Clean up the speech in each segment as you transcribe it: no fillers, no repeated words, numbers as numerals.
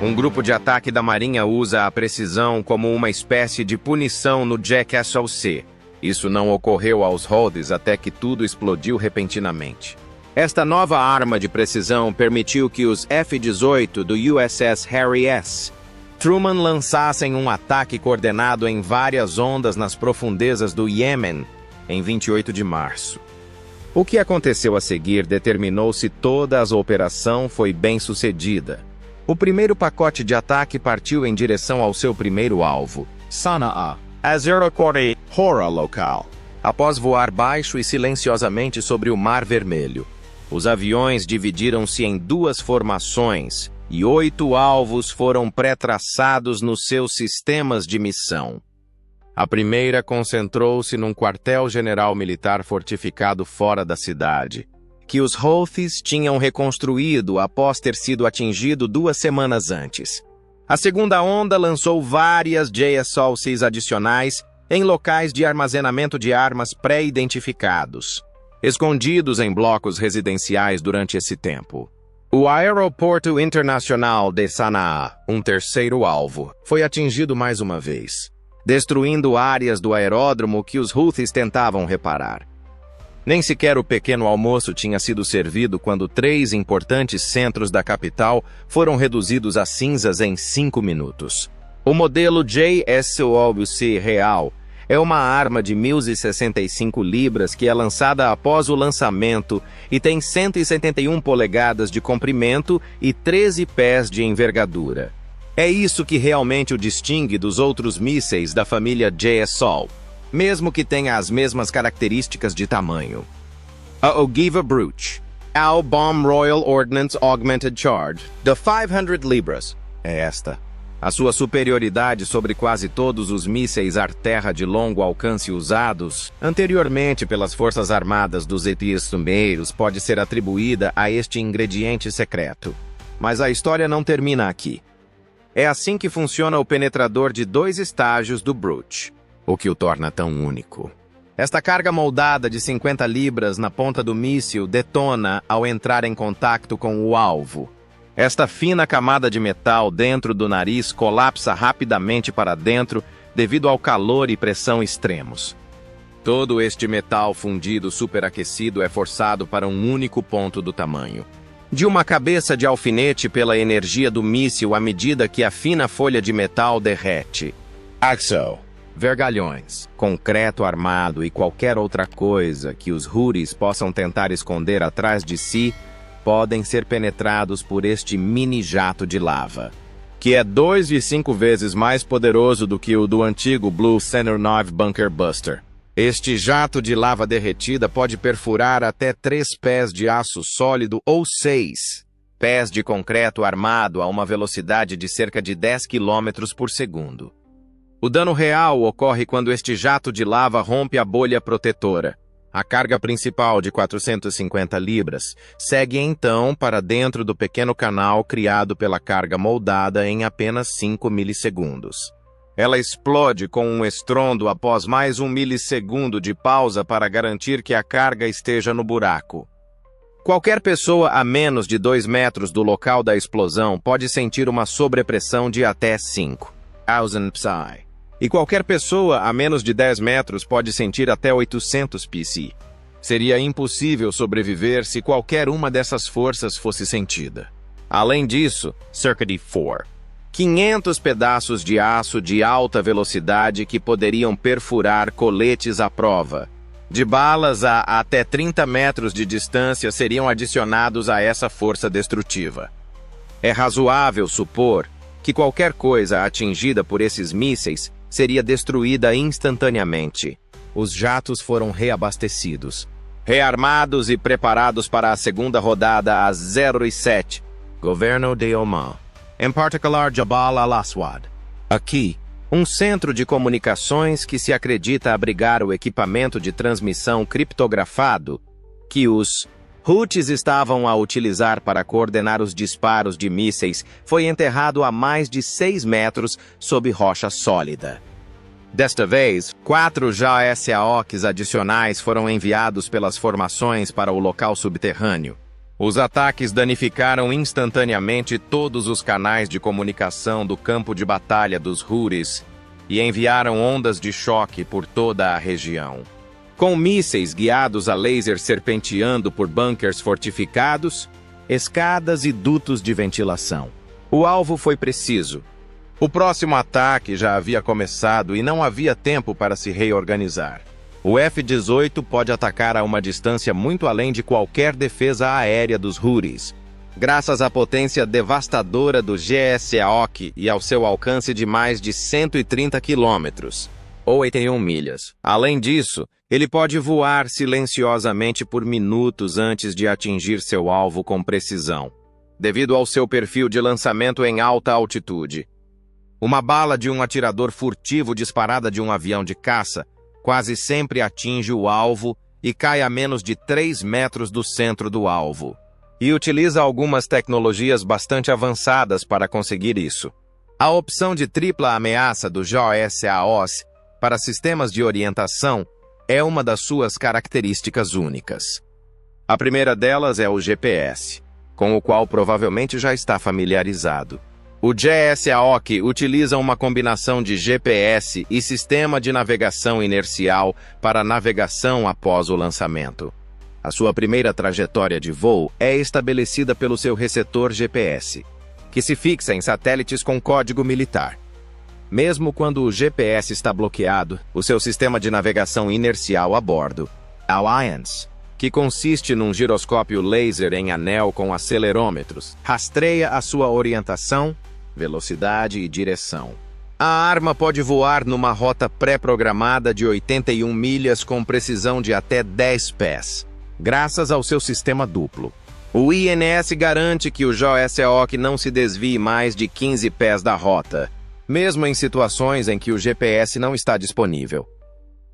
Um grupo de ataque da Marinha usa a precisão como uma espécie de punição no JASSOC. Isso não ocorreu aos Houthis até que tudo explodiu repentinamente. Esta nova arma de precisão permitiu que os F-18 do USS Harry S. Truman lançassem um ataque coordenado em várias ondas nas profundezas do Iêmen em 28 de março. O que aconteceu a seguir determinou se toda a operação foi bem sucedida. O primeiro pacote de ataque partiu em direção ao seu primeiro alvo, Sana'a, Azeraqore, Hora local. Após voar baixo e silenciosamente sobre o Mar Vermelho, os aviões dividiram-se em duas formações e 8 alvos foram pré-traçados nos seus sistemas de missão. A primeira concentrou-se num quartel-general militar fortificado fora da cidade, que os Houthis tinham reconstruído após ter sido atingido 2 semanas antes. A segunda onda lançou várias JASSOCs adicionais em locais de armazenamento de armas pré-identificados, escondidos em blocos residenciais durante esse tempo. O Aeroporto Internacional de Sana'a, um terceiro alvo, foi atingido mais uma vez, destruindo áreas do aeródromo que os Houthis tentavam reparar. Nem sequer o pequeno almoço tinha sido servido quando 3 importantes centros da capital foram reduzidos a cinzas em 5 minutos. O modelo JASSOC Real é uma arma de 1.065 libras que é lançada após o lançamento e tem 171 polegadas de comprimento e 13 pés de envergadura. É isso que realmente o distingue dos outros mísseis da família JASSOC, mesmo que tenha as mesmas características de tamanho. A Ogiva Brute, Al Bomb Royal Ordnance Augmented Charge, de 500 libras, é esta. A sua superioridade sobre quase todos os mísseis ar-terra de longo alcance usados anteriormente pelas Forças Armadas dos Estados pode ser atribuída a este ingrediente secreto. Mas a história não termina aqui. É assim que funciona o penetrador de 2 estágios do Brute, o que o torna tão único. Esta carga moldada de 50 libras na ponta do míssil detona ao entrar em contato com o alvo. Esta fina camada de metal dentro do nariz colapsa rapidamente para dentro devido ao calor e pressão extremos. Todo este metal fundido superaquecido é forçado para um único ponto do tamanho de uma cabeça de alfinete pela energia do míssil à medida que a fina folha de metal derrete. Axo. Vergalhões, concreto armado e qualquer outra coisa que os Houthis possam tentar esconder atrás de si podem ser penetrados por este mini-jato de lava, que é 2,5 vezes mais poderoso do que o do antigo Blue Center 9 Bunker Buster. Este jato de lava derretida pode perfurar até 3 pés de aço sólido ou 6 pés de concreto armado a uma velocidade de cerca de 10 km por segundo. O dano real ocorre quando este jato de lava rompe a bolha protetora. A carga principal de 450 libras segue então para dentro do pequeno canal criado pela carga moldada em apenas 5 milissegundos. Ela explode com um estrondo após mais 1 milissegundo de pausa para garantir que a carga esteja no buraco. Qualquer pessoa a menos de 2 metros do local da explosão pode sentir uma sobrepressão de até 5,000 psi. E qualquer pessoa a menos de 10 metros pode sentir até 800 psi. Seria impossível sobreviver se qualquer uma dessas forças fosse sentida. Além disso, cerca de 500 pedaços de aço de alta velocidade que poderiam perfurar coletes à prova de balas a até 30 metros de distância seriam adicionados a essa força destrutiva. É razoável supor que qualquer coisa atingida por esses mísseis seria destruída instantaneamente. Os jatos foram reabastecidos, rearmados e preparados para a segunda rodada às 07, Governo de Oman, em particular Jabal al-Aswad. Aqui, um centro de comunicações que se acredita abrigar o equipamento de transmissão criptografado que os Houthis estavam a utilizar para coordenar os disparos de mísseis foi enterrado a mais de 6 metros sob rocha sólida. Desta vez, 4 JASSOCs adicionais foram enviados pelas formações para o local subterrâneo. Os ataques danificaram instantaneamente todos os canais de comunicação do campo de batalha dos Houthis e enviaram ondas de choque por toda a região. Com mísseis guiados a laser serpenteando por bunkers fortificados, escadas e dutos de ventilação. O alvo foi preciso. O próximo ataque já havia começado e não havia tempo para se reorganizar. O F-18 pode atacar a uma distância muito além de qualquer defesa aérea dos Houthis, graças à potência devastadora do GSAOC e ao seu alcance de mais de 130 quilômetros, ou 81 milhas. Além disso, ele pode voar silenciosamente por minutos antes de atingir seu alvo com precisão, devido ao seu perfil de lançamento em alta altitude. Uma bala de um atirador furtivo disparada de um avião de caça quase sempre atinge o alvo e cai a menos de 3 metros do centro do alvo, e utiliza algumas tecnologias bastante avançadas para conseguir isso. A opção de tripla ameaça do JSAOC para sistemas de orientação é uma das suas características únicas. A primeira delas é o GPS, com o qual provavelmente já está familiarizado. O GSAOC utiliza uma combinação de GPS e sistema de navegação inercial para navegação após o lançamento. A sua primeira trajetória de voo é estabelecida pelo seu receptor GPS, que se fixa em satélites com código militar. Mesmo quando o GPS está bloqueado, o seu sistema de navegação inercial a bordo, Alliance, que consiste num giroscópio laser em anel com acelerômetros, rastreia a sua orientação, velocidade e direção. A arma pode voar numa rota pré-programada de 81 milhas com precisão de até 10 pés, graças ao seu sistema duplo. O INS garante que o JSAOC não se desvie mais de 15 pés da rota, mesmo em situações em que o GPS não está disponível.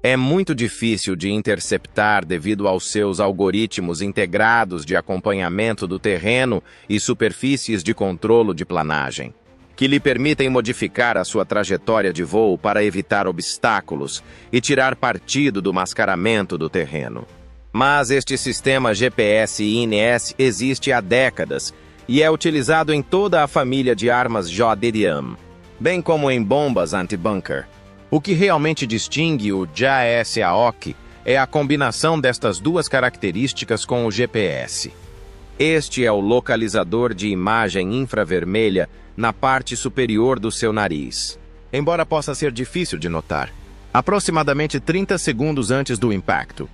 É muito difícil de interceptar devido aos seus algoritmos integrados de acompanhamento do terreno e superfícies de controle de planagem, que lhe permitem modificar a sua trajetória de voo para evitar obstáculos e tirar partido do mascaramento do terreno. Mas este sistema GPS-INS existe há décadas e é utilizado em toda a família de armas JDAM, bem como em bombas anti-bunker. O que realmente distingue o JSAOC é a combinação destas duas características com o GPS. Este é o localizador de imagem infravermelha na parte superior do seu nariz, embora possa ser difícil de notar. Aproximadamente 30 segundos antes do impacto,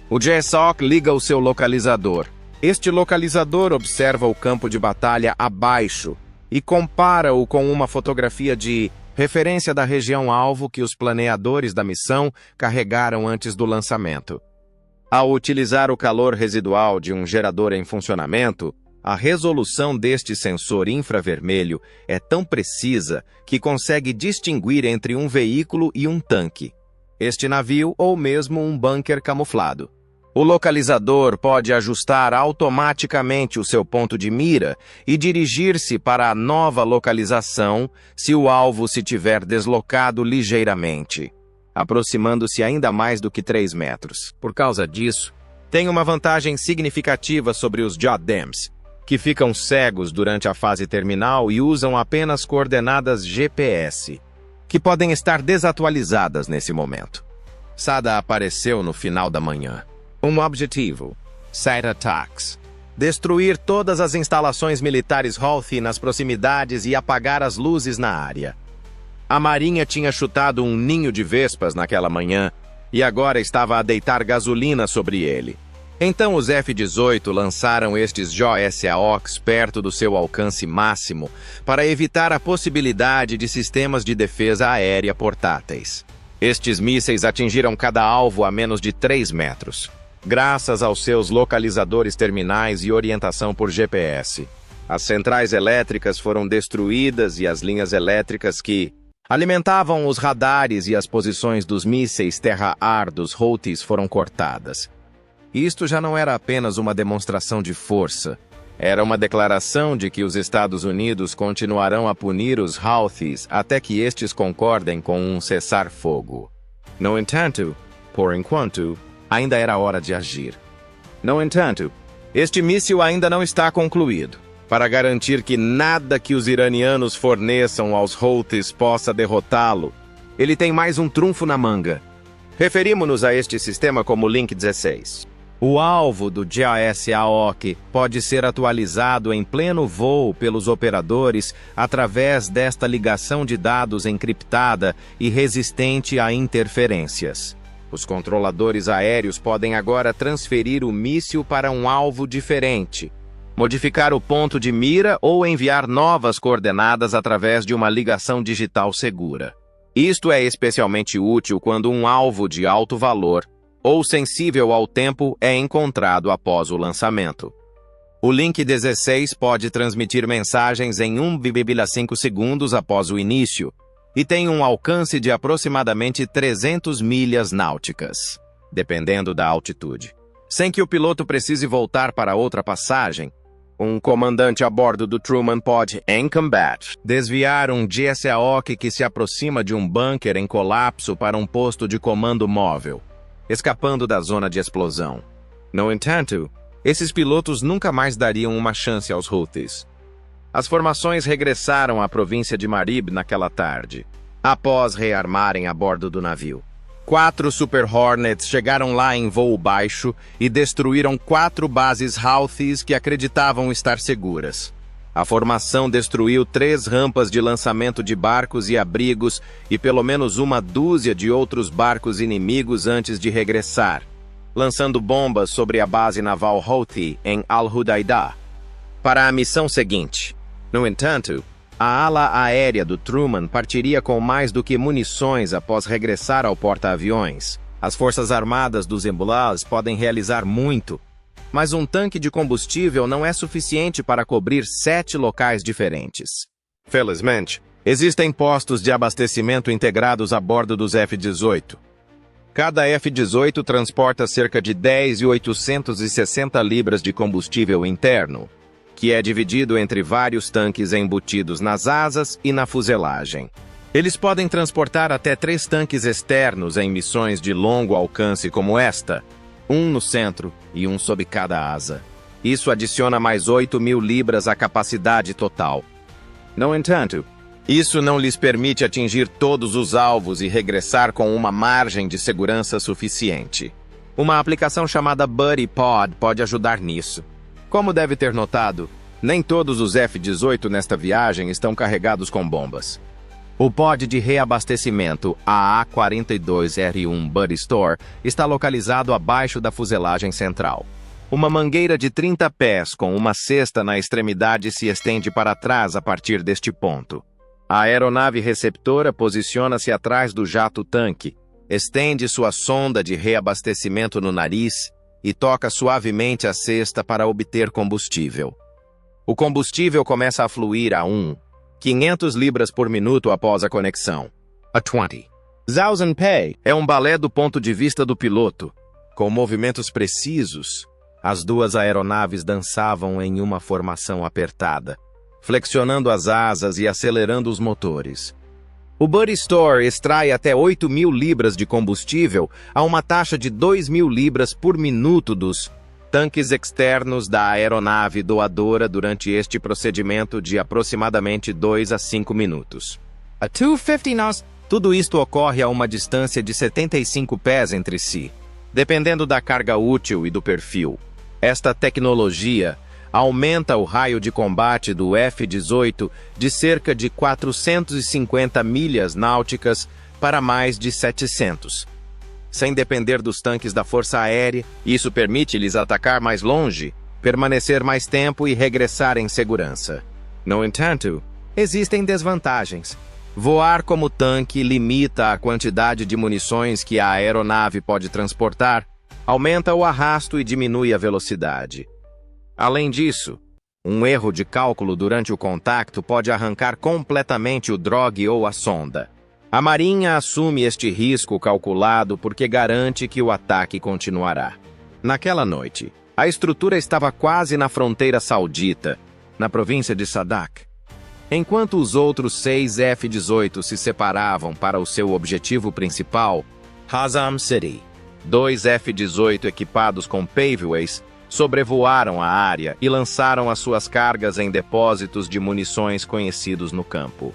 o JSAOC liga o seu localizador. Este localizador observa o campo de batalha abaixo e compara-o com uma fotografia de referência da região-alvo que os planeadores da missão carregaram antes do lançamento. Ao utilizar o calor residual de um gerador em funcionamento, a resolução deste sensor infravermelho é tão precisa que consegue distinguir entre um veículo e um tanque, este navio ou mesmo um bunker camuflado. O localizador pode ajustar automaticamente o seu ponto de mira e dirigir-se para a nova localização se o alvo se tiver deslocado ligeiramente, aproximando-se ainda mais do que 3 metros. Por causa disso, tem uma vantagem significativa sobre os JDAMs, que ficam cegos durante a fase terminal e usam apenas coordenadas GPS, que podem estar desatualizadas nesse momento. Sada apareceu no final da manhã. Um objetivo: Site Attacks. Destruir todas as instalações militares Houthi nas proximidades e apagar as luzes na área. A marinha tinha chutado um ninho de vespas naquela manhã e agora estava a deitar gasolina sobre ele. Então os F-18 lançaram estes JSAOCs perto do seu alcance máximo para evitar a possibilidade de sistemas de defesa aérea portáteis. Estes mísseis atingiram cada alvo a menos de 3 metros, graças aos seus localizadores terminais e orientação por GPS. As centrais elétricas foram destruídas e as linhas elétricas que alimentavam os radares e as posições dos mísseis terra-ar dos Houthis foram cortadas. Isto já não era apenas uma demonstração de força, era uma declaração de que os Estados Unidos continuarão a punir os Houthis até que estes concordem com um cessar-fogo. No entanto, por enquanto, ainda era hora de agir. No entanto, Este míssil ainda não está concluído. Para garantir que nada que os iranianos forneçam aos Houthis possa derrotá-lo, ele tem mais um trunfo na manga. Referimos-nos a este sistema como Link 16. O alvo do JAS AOC pode ser atualizado em pleno voo pelos operadores através desta ligação de dados encriptada e resistente a interferências. Os controladores aéreos podem agora transferir o míssil para um alvo diferente, modificar o ponto de mira ou enviar novas coordenadas através de uma ligação digital segura. Isto é especialmente útil quando um alvo de alto valor ou sensível ao tempo é encontrado após o lançamento. O Link 16 pode transmitir mensagens em 1,5 segundos após o início e tem um alcance de aproximadamente 300 milhas náuticas, dependendo da altitude. Sem que o piloto precise voltar para outra passagem, um comandante a bordo do Truman pode, em combat, desviar um JAS AOC que se aproxima de um bunker em colapso para um posto de comando móvel, escapando da zona de explosão. No entanto, esses pilotos nunca mais dariam uma chance aos Houthis. As formações regressaram à província de Marib naquela tarde, após rearmarem a bordo do navio. 4 Super Hornets chegaram lá em voo baixo e destruíram 4 bases Houthis que acreditavam estar seguras. A formação destruiu 3 rampas de lançamento de barcos e abrigos e pelo menos uma dúzia de outros barcos inimigos antes de regressar, lançando bombas sobre a base naval Houthi em Al-Hudaidah para a missão seguinte. No entanto, a ala aérea do Truman partiria com mais do que munições após regressar ao porta-aviões. As forças armadas dos Embulás podem realizar muito, mas um tanque de combustível não é suficiente para cobrir 7 locais diferentes. Felizmente, existem postos de abastecimento integrados a bordo dos F-18. Cada F-18 transporta cerca de 10.860 libras de combustível interno, que é dividido entre vários tanques embutidos nas asas e na fuselagem. Eles podem transportar até 3 tanques externos em missões de longo alcance como esta, um no centro e um sob cada asa. Isso adiciona mais 8.000 libras à capacidade total. No entanto, isso não lhes permite atingir todos os alvos e regressar com uma margem de segurança suficiente. Uma aplicação chamada Buddy Pod pode ajudar nisso. Como deve ter notado, nem todos os F-18 nesta viagem estão carregados com bombas. O pod de reabastecimento AA-42R1 Buddy Store está localizado abaixo da fuselagem central. Uma mangueira de 30 pés com uma cesta na extremidade se estende para trás a partir deste ponto. A aeronave receptora posiciona-se atrás do jato-tanque, estende sua sonda de reabastecimento no nariz e toca suavemente a cesta para obter combustível. O combustível começa a fluir a 500 libras por minuto após a conexão. A 20. Zhaozhen Pei é um balé do ponto de vista do piloto. Com movimentos precisos, as 2 aeronaves dançavam em uma formação apertada, flexionando as asas e acelerando os motores. O Buddy Store extrai até 8.000 libras de combustível a uma taxa de 2.000 libras por minuto dos tanques externos da aeronave doadora durante este procedimento de aproximadamente 2 a 5 minutos. A 250 knots. Tudo isto ocorre a uma distância de 75 pés entre si, dependendo da carga útil e do perfil. Esta tecnologia aumenta o raio de combate do F-18 de cerca de 450 milhas náuticas para mais de 700. Sem depender dos tanques da Força Aérea, isso permite-lhes atacar mais longe, permanecer mais tempo e regressar em segurança. No entanto, existem desvantagens. Voar como tanque limita a quantidade de munições que a aeronave pode transportar, aumenta o arrasto e diminui a velocidade. Além disso, um erro de cálculo durante o contacto pode arrancar completamente o drogue ou a sonda. A Marinha assume este risco calculado porque garante que o ataque continuará. Naquela noite, a estrutura estava quase na fronteira saudita, na província de Sadak. Enquanto os outros 6 F-18 se separavam para o seu objetivo principal, Hazam City, 2 F-18 equipados com Paveways sobrevoaram a área e lançaram as suas cargas em depósitos de munições conhecidos no campo.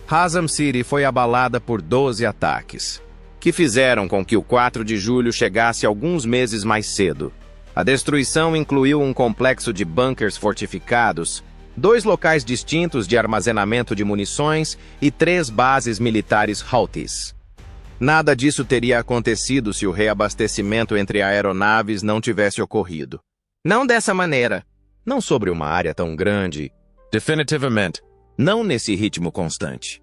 Hazam City foi abalada por 12 ataques, que fizeram com que o 4 de julho chegasse alguns meses mais cedo. A destruição incluiu um complexo de bunkers fortificados, 2 locais distintos de armazenamento de munições e 3 bases militares Houthis. Nada disso teria acontecido se o reabastecimento entre aeronaves não tivesse ocorrido. Não dessa maneira. Não sobre uma área tão grande. Definitivamente. Não nesse ritmo constante.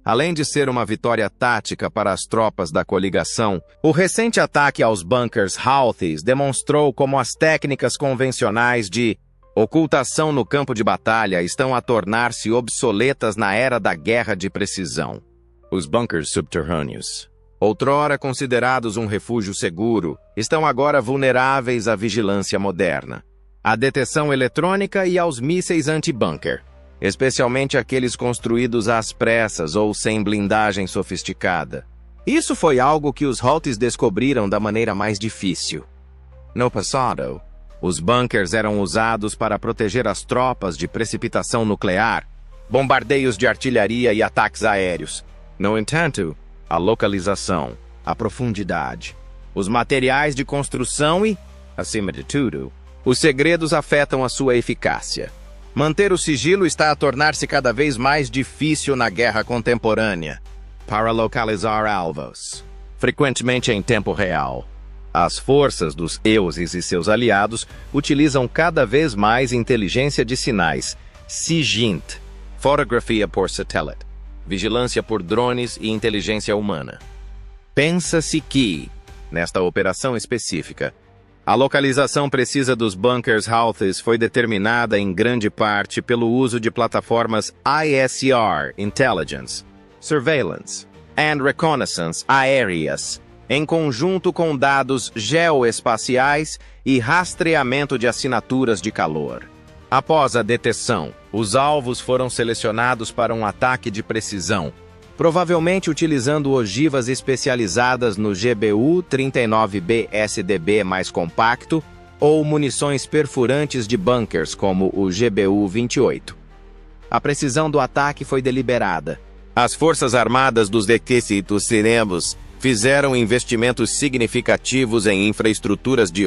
Além de ser uma vitória tática para as tropas da coligação, o recente ataque aos bunkers Houthis demonstrou como as técnicas convencionais de ocultação no campo de batalha estão a tornar-se obsoletas na era da guerra de precisão. Os bunkers subterrâneos, outrora considerados um refúgio seguro, estão agora vulneráveis à vigilância moderna, à detecção eletrônica e aos mísseis anti-bunker, especialmente aqueles construídos às pressas ou sem blindagem sofisticada. Isso foi algo que os Houthis descobriram da maneira mais difícil. No passado, os bunkers eram usados para proteger as tropas de precipitação nuclear, bombardeios de artilharia e ataques aéreos. No entanto, a localização, a profundidade, os materiais de construção e, acima de tudo, os segredos afetam a sua eficácia. Manter o sigilo está a tornar-se cada vez mais difícil na guerra contemporânea, para localizar alvos, frequentemente em tempo real. As forças dos EUSIS e seus aliados utilizam cada vez mais inteligência de sinais, SIGINT, fotografia por satélite, vigilância por drones e inteligência humana. Pensa-se que, nesta operação específica, a localização precisa dos bunkers Houthis foi determinada em grande parte pelo uso de plataformas ISR, Intelligence, Surveillance and Reconnaissance aéreas, em conjunto com dados geoespaciais e rastreamento de assinaturas de calor. Após a detecção, os alvos foram selecionados para um ataque de precisão, provavelmente utilizando ogivas especializadas no GBU-39B SDB mais compacto ou munições perfurantes de bunkers como o GBU-28. A precisão do ataque foi deliberada. As Forças Armadas dos Requisitos Cinemus fizeram investimentos significativos em infraestruturas de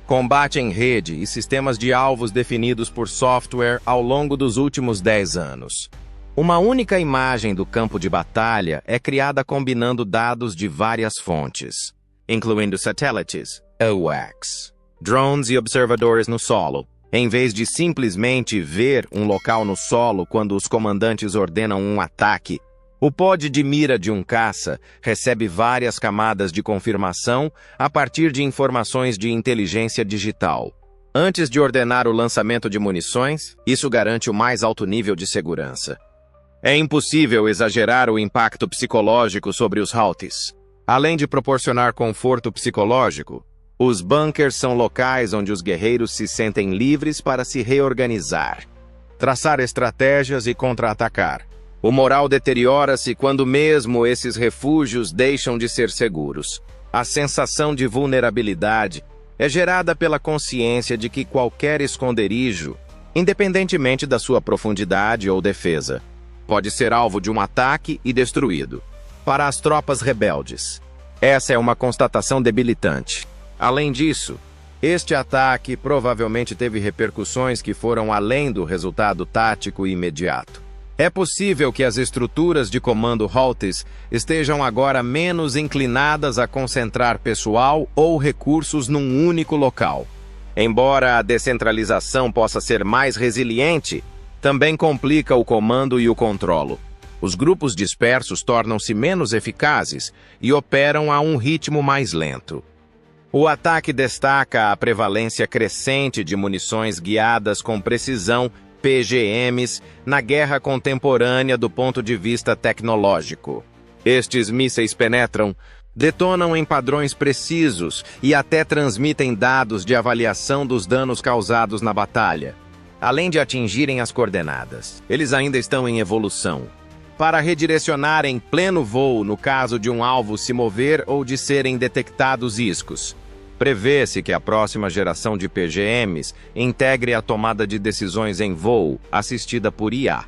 combate em rede e sistemas de alvos definidos por software ao longo dos últimos 10 anos. Uma única imagem do campo de batalha é criada combinando dados de várias fontes, incluindo satélites, AWACS, drones e observadores no solo, em vez de simplesmente ver um local no solo quando os comandantes ordenam um ataque. O pod de mira de um caça recebe várias camadas de confirmação a partir de informações de inteligência digital. Antes de ordenar o lançamento de munições, isso garante o mais alto nível de segurança. É impossível exagerar o impacto psicológico sobre os Houthis. Além de proporcionar conforto psicológico, os bunkers são locais onde os guerreiros se sentem livres para se reorganizar, traçar estratégias e contra-atacar. O moral deteriora-se quando mesmo esses refúgios deixam de ser seguros. A sensação de vulnerabilidade é gerada pela consciência de que qualquer esconderijo, independentemente da sua profundidade ou defesa, pode ser alvo de um ataque e destruído. Para as tropas rebeldes, essa é uma constatação debilitante. Além disso, este ataque provavelmente teve repercussões que foram além do resultado tático imediato. É possível que as estruturas de comando Houthis estejam agora menos inclinadas a concentrar pessoal ou recursos num único local. Embora a descentralização possa ser mais resiliente, também complica o comando e o controlo. Os grupos dispersos tornam-se menos eficazes e operam a um ritmo mais lento. O ataque destaca a prevalência crescente de munições guiadas com precisão PGMs na guerra contemporânea do ponto de vista tecnológico. Estes mísseis penetram, detonam em padrões precisos e até transmitem dados de avaliação dos danos causados na batalha. Além de atingirem as coordenadas, eles ainda estão em evolução, para redirecionar em pleno voo no caso de um alvo se mover ou de serem detectados iscos. Prevê-se que a próxima geração de PGMs integre a tomada de decisões em voo, assistida por IA.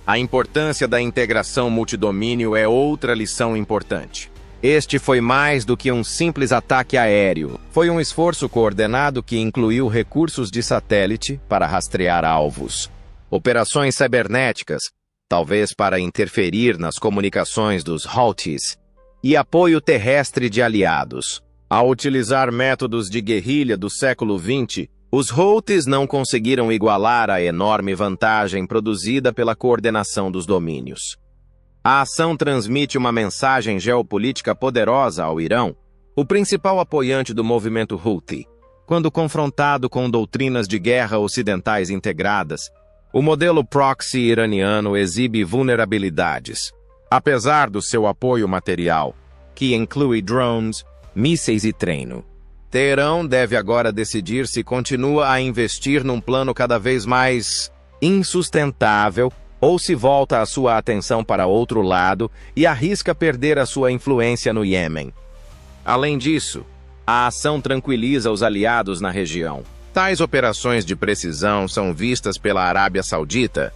A importância da integração multidomínio é outra lição importante. Este foi mais do que um simples ataque aéreo. Foi um esforço coordenado que incluiu recursos de satélite para rastrear alvos, operações cibernéticas, talvez para interferir nas comunicações dos Houthis, e apoio terrestre de aliados. Ao utilizar métodos de guerrilha do século XX, os Houthis não conseguiram igualar a enorme vantagem produzida pela coordenação dos domínios. A ação transmite uma mensagem geopolítica poderosa ao Irão, o principal apoiante do movimento Houthi. Quando confrontado com doutrinas de guerra ocidentais integradas, o modelo proxy iraniano exibe vulnerabilidades. Apesar do seu apoio material, que inclui drones, mísseis e treino, Teherã deve agora decidir se continua a investir num plano cada vez mais insustentável ou se volta a sua atenção para outro lado e arrisca perder a sua influência no Iêmen. Além disso, a ação tranquiliza os aliados na região. Tais operações de precisão são vistas pela Arábia Saudita,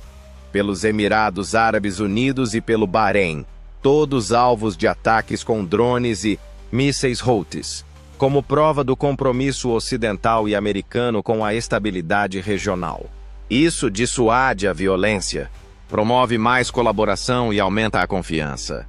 pelos Emirados Árabes Unidos e pelo Bahrein, todos alvos de ataques com drones e mísseis Houthis, como prova do compromisso ocidental e americano com a estabilidade regional. Isso dissuade a violência, promove mais colaboração e aumenta a confiança.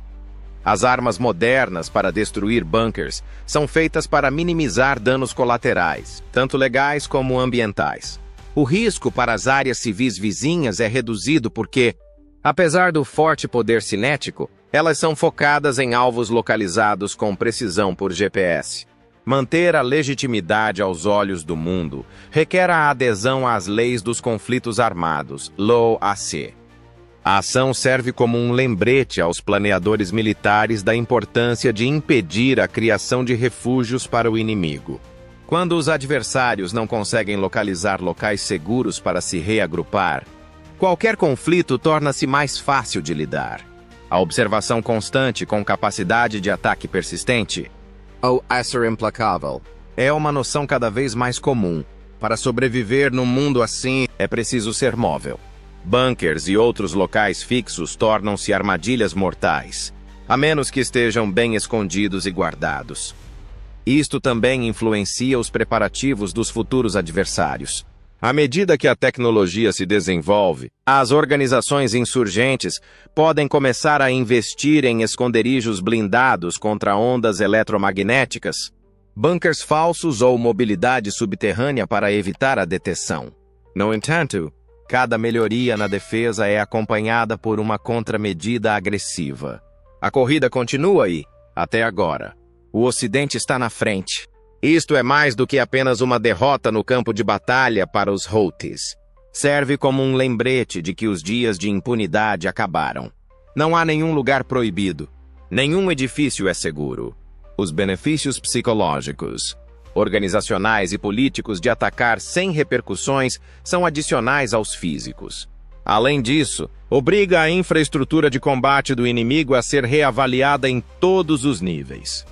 As armas modernas para destruir bunkers são feitas para minimizar danos colaterais, tanto legais como ambientais. O risco para as áreas civis vizinhas é reduzido porque, apesar do forte poder cinético, elas são focadas em alvos localizados com precisão por GPS. Manter a legitimidade aos olhos do mundo requer a adesão às leis dos conflitos armados, LOAC. A ação serve como um lembrete aos planeadores militares da importância de impedir a criação de refúgios para o inimigo. Quando os adversários não conseguem localizar locais seguros para se reagrupar, qualquer conflito torna-se mais fácil de lidar. A observação constante com capacidade de ataque persistente, ou acer implacável, é uma noção cada vez mais comum. Para sobreviver num mundo assim, é preciso ser móvel. Bunkers e outros locais fixos tornam-se armadilhas mortais, a menos que estejam bem escondidos e guardados. Isto também influencia os preparativos dos futuros adversários. À medida que a tecnologia se desenvolve, as organizações insurgentes podem começar a investir em esconderijos blindados contra ondas eletromagnéticas, bunkers falsos ou mobilidade subterrânea para evitar a detecção. No entanto, cada melhoria na defesa é acompanhada por uma contramedida agressiva. A corrida continua e, até agora, o Ocidente está na frente. Isto é mais do que apenas uma derrota no campo de batalha para os Houthis. Serve como um lembrete de que os dias de impunidade acabaram. Não há nenhum lugar proibido. Nenhum edifício é seguro. Os benefícios psicológicos, organizacionais e políticos de atacar sem repercussões são adicionais aos físicos. Além disso, obriga a infraestrutura de combate do inimigo a ser reavaliada em todos os níveis.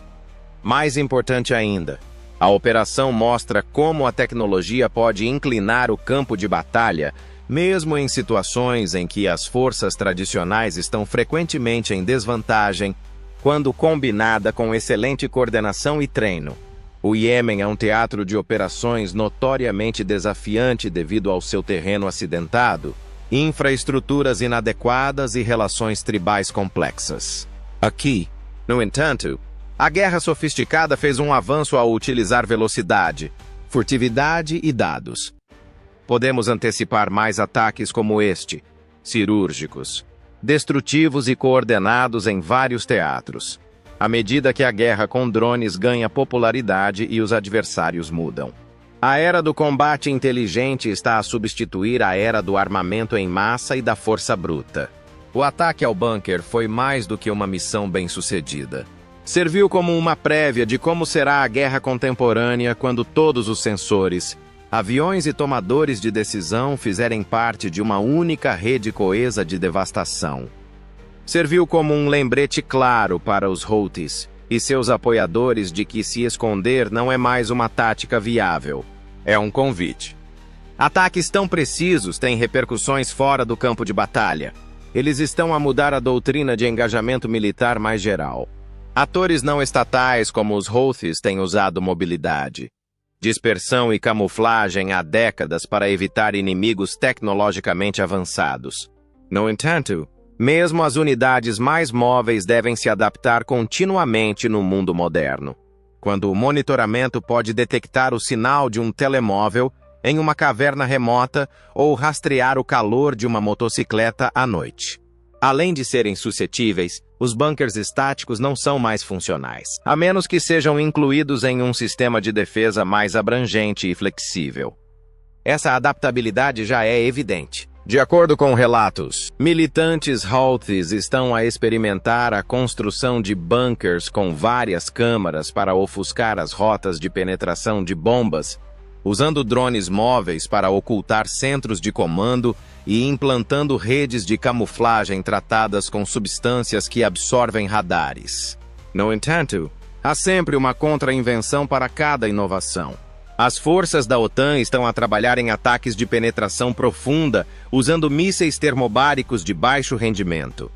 Mais importante ainda, a operação mostra como a tecnologia pode inclinar o campo de batalha, mesmo em situações em que as forças tradicionais estão frequentemente em desvantagem, quando combinada com excelente coordenação e treino. O Iêmen é um teatro de operações notoriamente desafiante devido ao seu terreno acidentado, infraestruturas inadequadas e relações tribais complexas. Aqui, no entanto, a guerra sofisticada fez um avanço ao utilizar velocidade, furtividade e dados. Podemos antecipar mais ataques como este, cirúrgicos, destrutivos e coordenados em vários teatros, à medida que a guerra com drones ganha popularidade e os adversários mudam. A era do combate inteligente está a substituir a era do armamento em massa e da força bruta. O ataque ao bunker foi mais do que uma missão bem-sucedida. Serviu como uma prévia de como será a guerra contemporânea quando todos os sensores, aviões e tomadores de decisão fizerem parte de uma única rede coesa de devastação. Serviu como um lembrete claro para os Houthis e seus apoiadores de que se esconder não é mais uma tática viável. É um convite. Ataques tão precisos têm repercussões fora do campo de batalha. Eles estão a mudar a doutrina de engajamento militar mais geral. Atores não estatais como os Houthis têm usado mobilidade, dispersão e camuflagem há décadas para evitar inimigos tecnologicamente avançados. No entanto, mesmo as unidades mais móveis devem se adaptar continuamente no mundo moderno. Quando o monitoramento pode detectar o sinal de um telemóvel em uma caverna remota ou rastrear o calor de uma motocicleta à noite. Além de serem suscetíveis, os bunkers estáticos não são mais funcionais, a menos que sejam incluídos em um sistema de defesa mais abrangente e flexível. Essa adaptabilidade já é evidente. De acordo com relatos, militantes Houthis estão a experimentar a construção de bunkers com várias câmaras para ofuscar as rotas de penetração de bombas, usando drones móveis para ocultar centros de comando e implantando redes de camuflagem tratadas com substâncias que absorvem radares. No entanto, há sempre uma contra-invenção para cada inovação. As forças da OTAN estão a trabalhar em ataques de penetração profunda, usando mísseis termobáricos de baixo rendimento,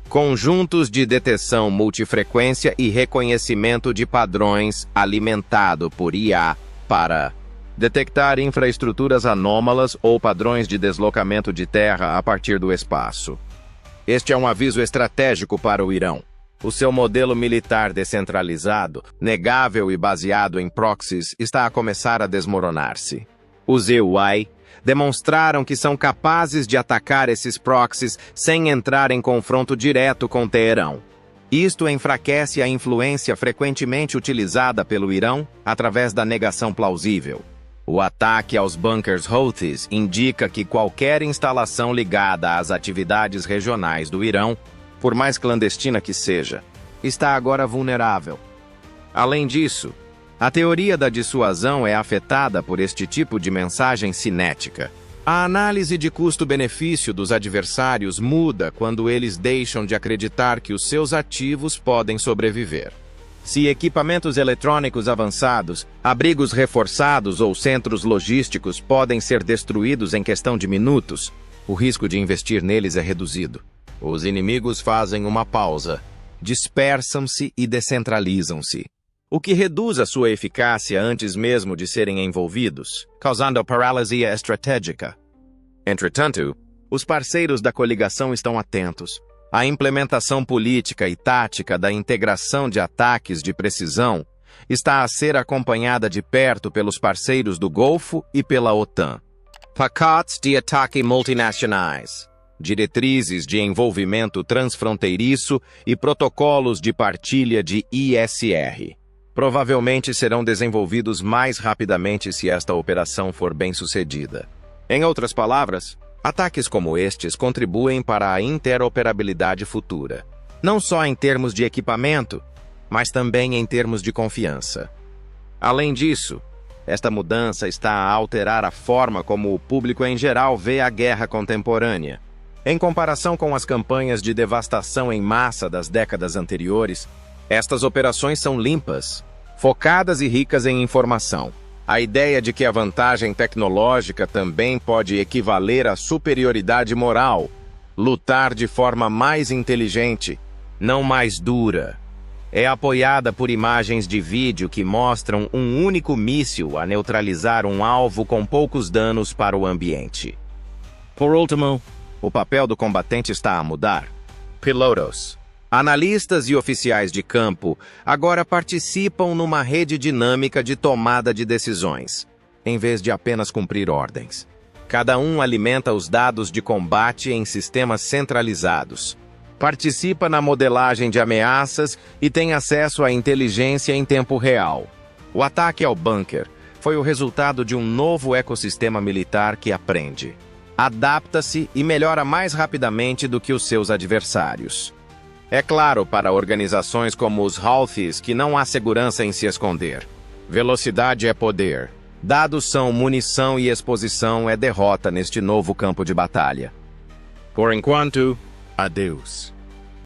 conjuntos de detecção multifrequência e reconhecimento de padrões alimentado por IA para detectar infraestruturas anômalas ou padrões de deslocamento de terra a partir do espaço. Este é um aviso estratégico para o Irão. O seu modelo militar descentralizado, negável e baseado em proxies, está a começar a desmoronar-se. Os EUI demonstraram que são capazes de atacar esses proxies sem entrar em confronto direto com Teherão. Isto enfraquece a influência frequentemente utilizada pelo Irão através da negação plausível. O ataque aos bunkers Houthis indica que qualquer instalação ligada às atividades regionais do Irão, por mais clandestina que seja, está agora vulnerável. Além disso, a teoria da dissuasão é afetada por este tipo de mensagem cinética. A análise de custo-benefício dos adversários muda quando eles deixam de acreditar que os seus ativos podem sobreviver. Se equipamentos eletrônicos avançados, abrigos reforçados ou centros logísticos podem ser destruídos em questão de minutos, o risco de investir neles é reduzido. Os inimigos fazem uma pausa, dispersam-se e descentralizam-se, o que reduz a sua eficácia antes mesmo de serem envolvidos, causando paralisia estratégica. Entretanto, os parceiros da coligação estão atentos. A implementação política e tática da integração de ataques de precisão está a ser acompanhada de perto pelos parceiros do Golfo e pela OTAN. Pacotes de ataque multinacionais, diretrizes de envolvimento transfronteiriço e protocolos de partilha de ISR provavelmente serão desenvolvidos mais rapidamente se esta operação for bem-sucedida. Em outras palavras, ataques como estes contribuem para a interoperabilidade futura, não só em termos de equipamento, mas também em termos de confiança. Além disso, esta mudança está a alterar a forma como o público em geral vê a guerra contemporânea. Em comparação com as campanhas de devastação em massa das décadas anteriores, estas operações são limpas, focadas e ricas em informação. A ideia de que a vantagem tecnológica também pode equivaler à superioridade moral, lutar de forma mais inteligente, não mais dura, é apoiada por imagens de vídeo que mostram um único míssil a neutralizar um alvo com poucos danos para o ambiente. Por último, o papel do combatente está a mudar. Pilotos, analistas e oficiais de campo agora participam numa rede dinâmica de tomada de decisões, em vez de apenas cumprir ordens. Cada um alimenta os dados de combate em sistemas centralizados, participa na modelagem de ameaças e tem acesso à inteligência em tempo real. O ataque ao bunker foi o resultado de um novo ecossistema militar que aprende, adapta-se e melhora mais rapidamente do que os seus adversários. É claro para organizações como os Houthis que não há segurança em se esconder. Velocidade é poder. Dados são munição e exposição é derrota neste novo campo de batalha. Por enquanto, adeus.